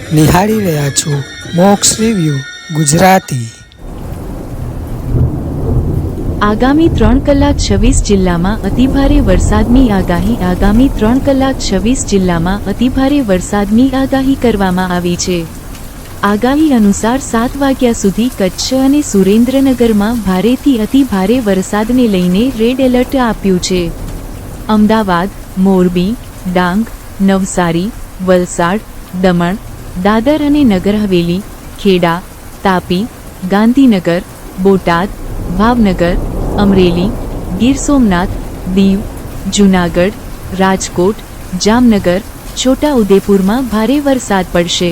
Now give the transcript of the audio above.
આપ નિહાળી રહ્યા છો મોક્સ રિવ્યુ ગુજરાતી। આગામી 3 કલાક 26 જિલ્લામાં અતિભારે વરસાદની આગાહી। આગામી 3 કલાક 26 જિલ્લામાં અતિભારે વરસાદની આગાહી કરવામાં આવી છે। આગાહી અનુસાર 7 વાગ્યા સુધી કચ્છ અને સુરેન્દ્રનગરમાં ભારેથી અતિ ભારે વરસાદને લઈને રેડ એલર્ટ આપ્યું છે। અમદાવાદ, મોરબી, ડાંગ, નવસારી, વલસાડ, દમણ, દાદર અને નગર હવેલી, ખેડા, તાપી, ગાંધીનગર, બોટાદ, ભાવનગર, અમરેલી, ગીર સોમનાથ, દીવ, જૂનાગઢ, રાજકોટ, જામનગર, છોટા ઉદેપુરમાં ભારે વરસાદ પડશે।